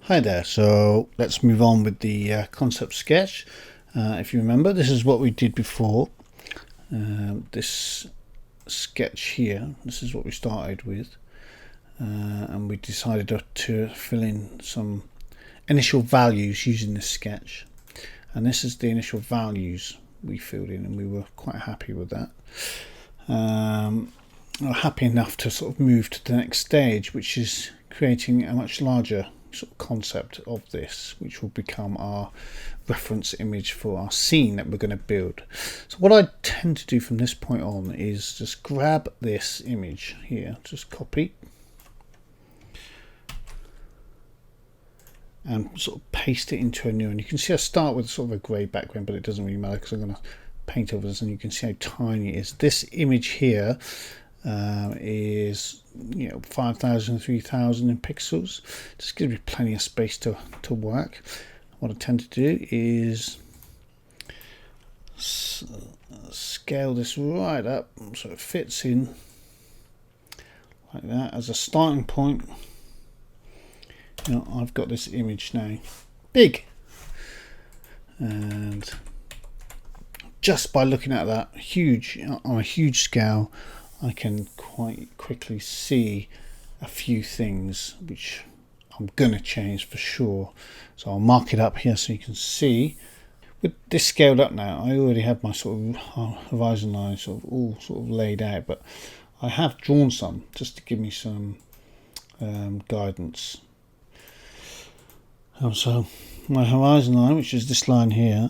Hi there, so let's move on with the concept sketch. If you remember, this is what we did before. This sketch here, this is what we started with, and we decided to fill in some initial values using this sketch, and this is the initial values we filled in, and we were quite happy with that. Happy enough to sort of move to the next stage, which is creating a much larger sort of concept of this, which will become our reference image for our scene that we're going to build. So what I tend to do from this point on is just grab this image here, just copy and sort of paste it into a new one. You can see I start with sort of a grey background, but it doesn't really matter because I'm going to paint over this, and you can see how tiny it is. This image here is 5,000, 3,000 in pixels. Just gives me plenty of space to work. What I tend to do is scale this right up so it fits in like that as a starting point. I've got this image now big, and just by looking at that on a huge scale, I can quite quickly see a few things which I'm gonna change for sure. So I'll mark it up here so you can see. With this scaled up now, I already have my sort of horizon line all laid out, but I have drawn some just to give me some guidance. So my horizon line, which is this line here,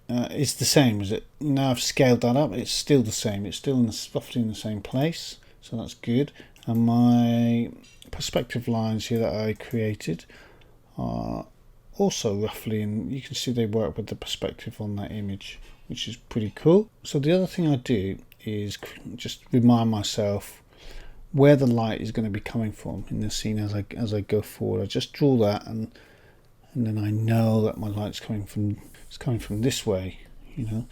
it's the same as it. Now I've scaled that up, it's still the same. It's still roughly in the same place, so that's good. And my perspective lines here that I created are also roughly in. You can see they work with the perspective on that image, which is pretty cool. So the other thing I do is just remind myself where the light is going to be coming from in the scene as I go forward. I just draw that, and then I know that my light's coming from. It's coming from this way, and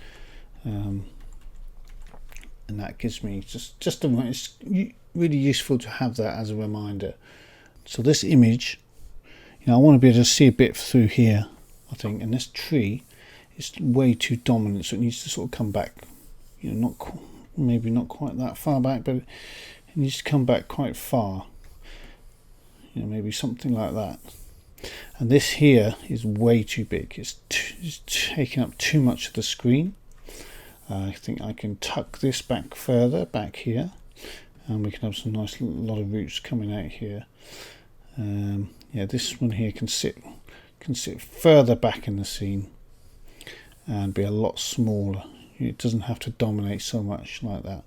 that gives me just it's really useful to have that as a reminder. So this image, I want to be able to see a bit through here, I think, and this tree is way too dominant, so it needs to sort of come back, maybe not quite that far back, but it needs to come back quite far, maybe something like that. And this here is way too big. It's taking up too much of the screen. I think I can tuck this back further back here, and we can have some nice lot of roots coming out here. This one here can sit further back in the scene and be a lot smaller. It doesn't have to dominate so much like that.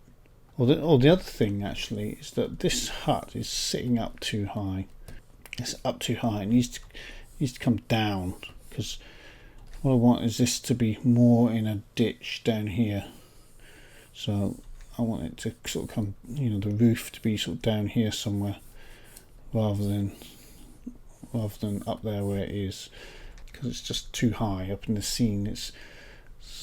Or the other thing actually is that this hut is sitting up too high. It's up too high. It needs to come down, because what I want is this to be more in a ditch down here. So I want it to sort of come, the roof to be sort of down here somewhere, rather than up there where it is, because it's just too high up in the scene. It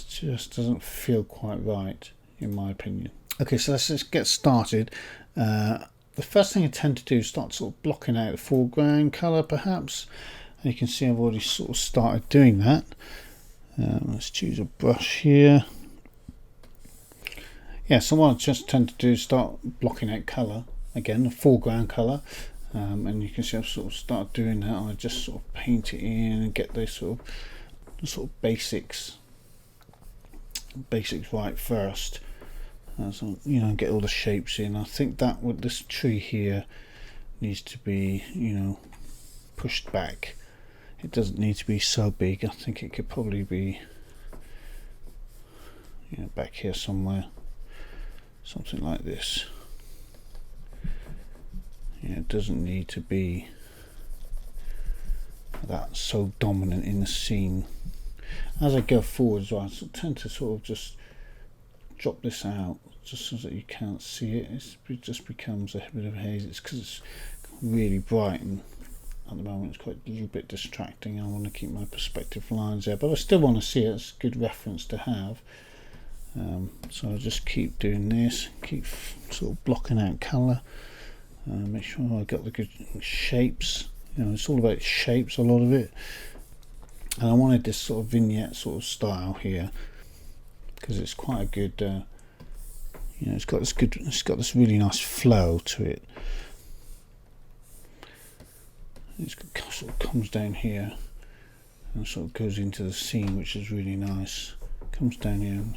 just doesn't feel quite right, in my opinion. Okay, so let's just get started. The first thing I tend to do is start sort of blocking out the foreground colour, perhaps. And you can see I've already sort of started doing that. Let's choose a brush here. So what I just tend to do is start blocking out colour, again, the foreground colour. And you can see I've sort of started doing that. I just sort of paint it in and get those sort of basics right first. So get all the shapes in. I think that this tree here needs to be pushed back. It doesn't need to be so big. I think it could probably be back here somewhere, something like this. It doesn't need to be that so dominant in the scene. As I go forward as well, I tend to sort of just drop this out just so that you can't see it. It just becomes a bit of a haze. It's because it's really bright, and at the moment it's quite a little bit distracting. I want to keep my perspective lines there, but I still want to see it. It's a good reference to have. So I'll just keep doing this, keep sort of blocking out colour, make sure I got the good shapes You know, it's all about shapes, a lot of it. And I wanted this sort of vignette sort of style here because it's quite a good, you know, it's got this really nice flow to it. It sort of comes down here and sort of goes into the scene, which is really nice. Comes down here, and,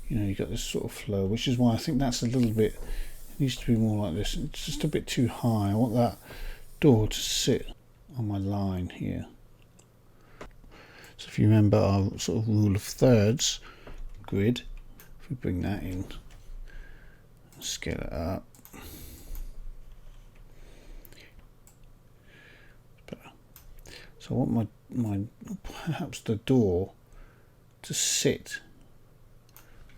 you know, you got this sort of flow, which is why I think that's a little bit. It needs to be more like this. It's just a bit too high. I want that door to sit on my line here. So if you remember our sort of rule of thirds grid, if we bring that in, scale it up. So I want my perhaps the door to sit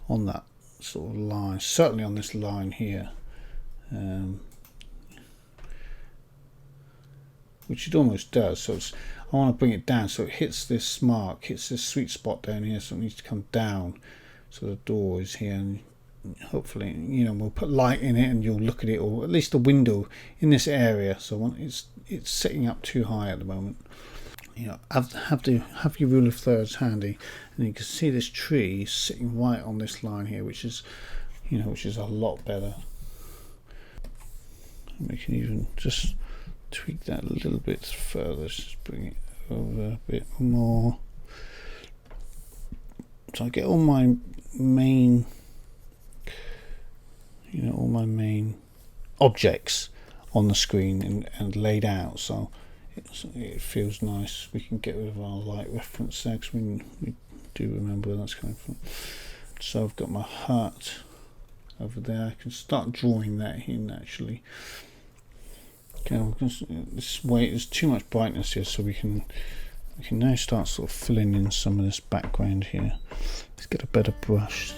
on that sort of line, certainly on this line here, which it almost does. So I want to bring it down so it hits this mark, hits this sweet spot down here, so it needs to come down. So the door is here, and hopefully, you know, we'll put light in it and you'll look at it, or at least a window in this area. So it's sitting up too high at the moment. You know, have your rule of thirds handy, and you can see this tree sitting right on this line here, which is, you know, which is a lot better. And we can even just tweak that a little bit further, just bring it over a bit more. So I get all my main, you know, all my main objects on the screen and laid out, so it feels nice. We can get rid of our light reference there because we do remember where that's coming from. So I've got my hut over there. I can start drawing that in actually. Okay, this way there's too much brightness here, so we can now start sort of filling in some of this background here. Let's get a better brush.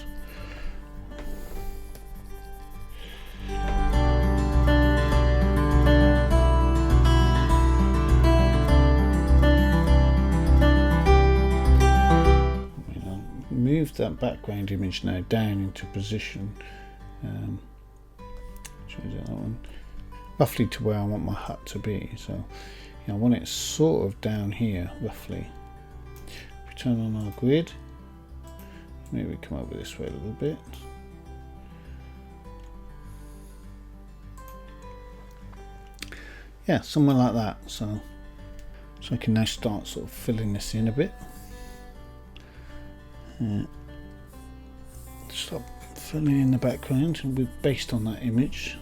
Move that background image now down into position. Change that one roughly to where I want my hut to be. So, you know, I want it sort of down here roughly. If we turn on our grid, maybe we come over this way a little bit. Yeah, somewhere like that. So I can now start sort of filling this in a bit. Stop filling in the background and based on that image.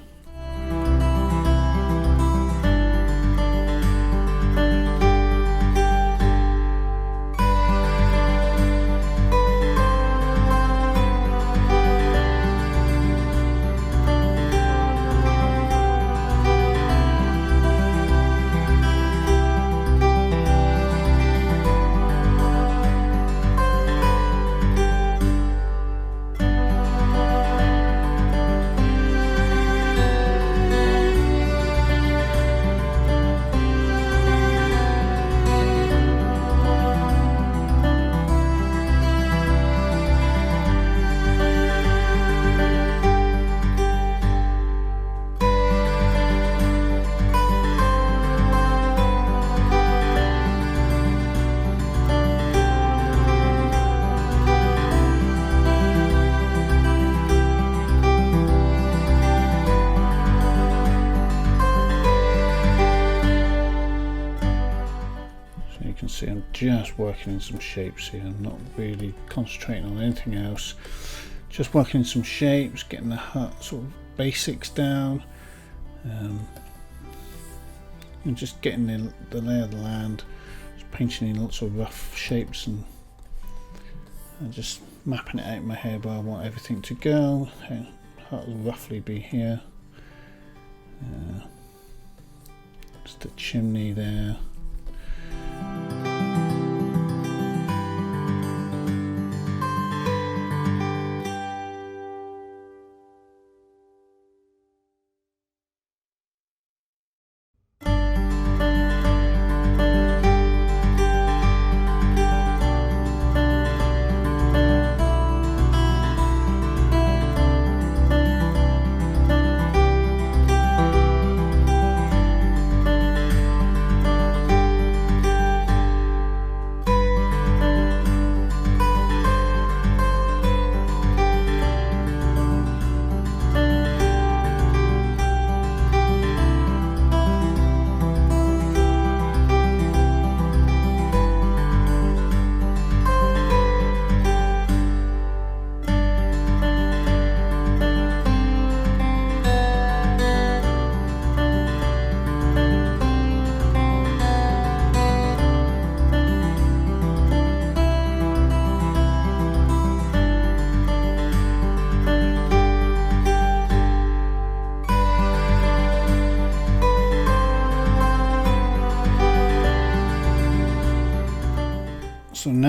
See, I'm just working in some shapes here. I'm not really concentrating on anything else. Just working in some shapes, getting the hut sort of basics down, and just getting the lay of the land. Just painting in lots of rough shapes and just mapping it out in my head where I want everything to go. Hut will roughly be here. Just a chimney there.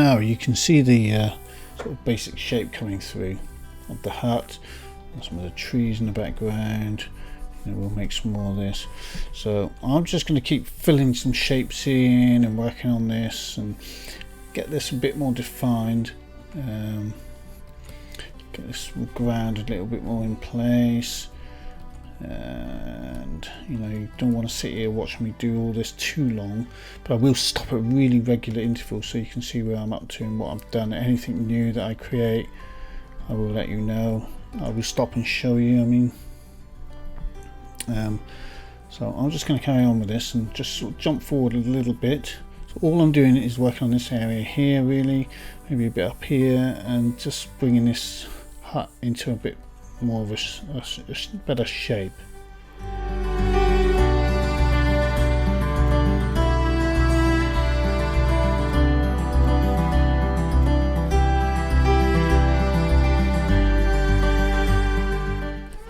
now you can see the sort of basic shape coming through of the hut, and some of the trees in the background. We'll make some more of this. So I'm just going to keep filling some shapes in and working on this and get this a bit more defined. Get this ground a little bit more in place. And you don't want to sit here watching me do all this too long, but I will stop at really regular intervals so you can see where I'm up to and what I've done. Anything new that I create, I will let you know. I will stop and show you. So I'm just going to carry on with this and just sort of jump forward a little bit. So all I'm doing is working on this area here, really, maybe a bit up here, and just bringing this hut into a bit more of a better shape.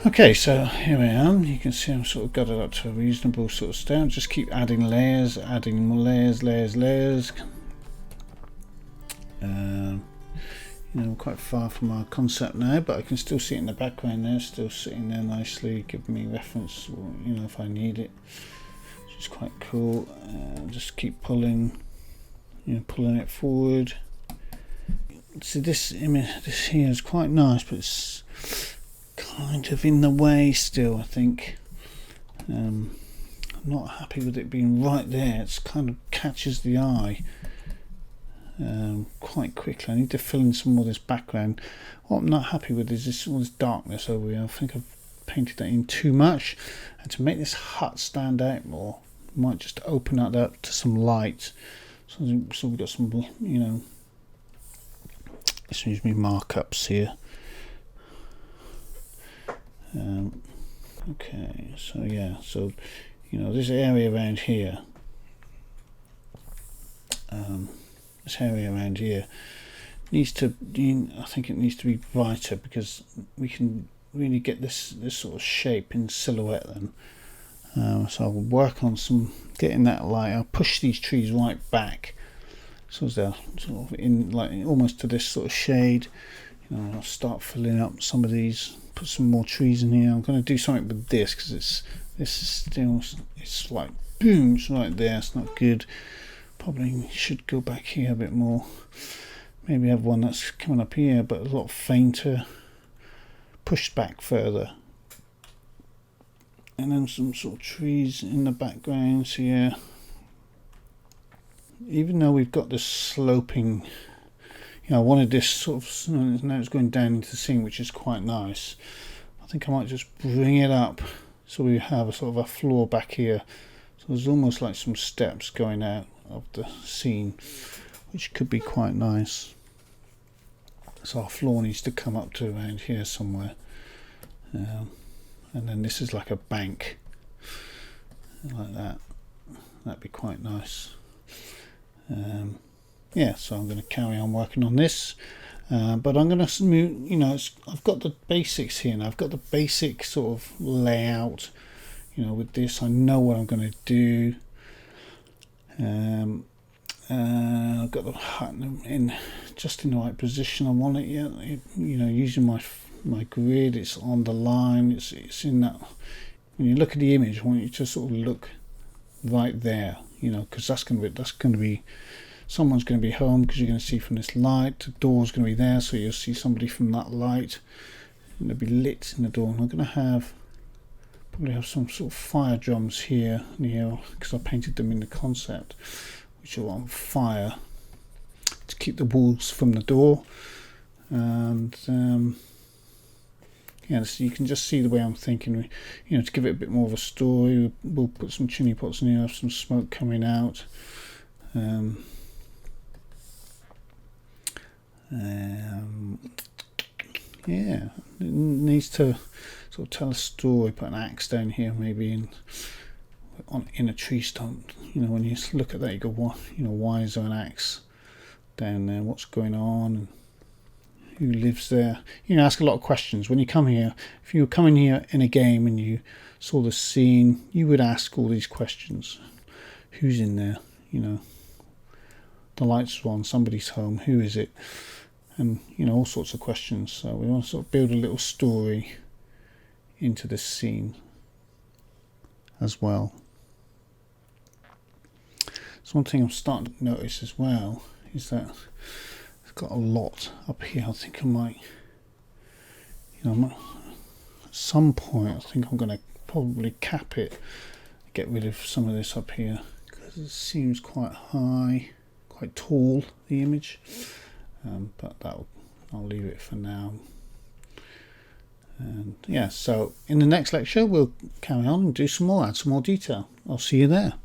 Okay, so here I am. You can see I'm sort of got it up to a reasonable sort of state. Just keep adding layers, adding more layers. Quite far from our concept now, but I can still see it in the background there, still sitting there nicely, giving me reference, if I need it, which is quite cool. Just keep pulling, pulling it forward. See, this image, this here is quite nice, but it's kind of in the way still, I think. I'm not happy with it being right there. It's kind of catches the eye quite quickly. I need to fill in some more of this background. What I'm not happy with is all this darkness over here. I think I've painted that in too much, and to make this hut stand out more, I might just open that up to some light. So we've got some, excuse me, markups here. Okay, so yeah, so this area around here, needs to, I think it needs to be brighter, because we can really get this sort of shape in silhouette then. So I'll work on getting that light. I'll push these trees right back so they're sort of in like almost to this sort of shade. I'll start filling up some of these, put some more trees in here. I'm going to do something with this because this is still, it's like boom, it's right there, it's not good. Probably should go back here a bit more. Maybe have one that's coming up here but a lot fainter, pushed back further. And then some sort of trees in the background here. Even though we've got this sloping, I wanted this sort of, now it's going down into the scene, which is quite nice. I think I might just bring it up so we have a sort of a floor back here. So there's almost like some steps going out of the scene, which could be quite nice. So our floor needs to come up to around here somewhere. And then this is like a bank, like that. That'd be quite nice. Yeah, so I'm going to carry on working on this, but I'm going to move. I've got the basics here now. I've got the basic sort of layout. With this, I know what I'm going to do. I've got the hut in just in the right position. I want it. Yeah, using my grid. It's on the line. It's in that. When you look at the image, I want you to sort of look right there. Because that's going to be. Someone's going to be home because you're going to see from this light. The door's going to be there, so you'll see somebody from that light. And they'll be lit in the door. And I'm going to probably have some sort of fire drums here, because I painted them in the concept, which are on fire to keep the wolves from the door. And so you can just see the way I'm thinking. To give it a bit more of a story, we'll put some chimney pots in here, have some smoke coming out. Yeah, it needs to sort of tell a story. Put an axe down here, maybe in a tree stump. When you look at that, you go, why is there an axe down there? What's going on? And who lives there? Ask a lot of questions when you come here. If you were coming here in a game and you saw the scene, you would ask all these questions. Who's in there? the lights are on, somebody's home, who is it? And all sorts of questions. So we want to sort of build a little story into this scene as well. So one thing I'm starting to notice as well is that it's got a lot up here. I think I might, at some point, I think I'm going to probably cap it, get rid of some of this up here, because it seems quite high, quite tall, the image. But I'll leave it for now. And yeah, so in the next lecture we'll carry on and do some more, add some more detail. I'll see you there.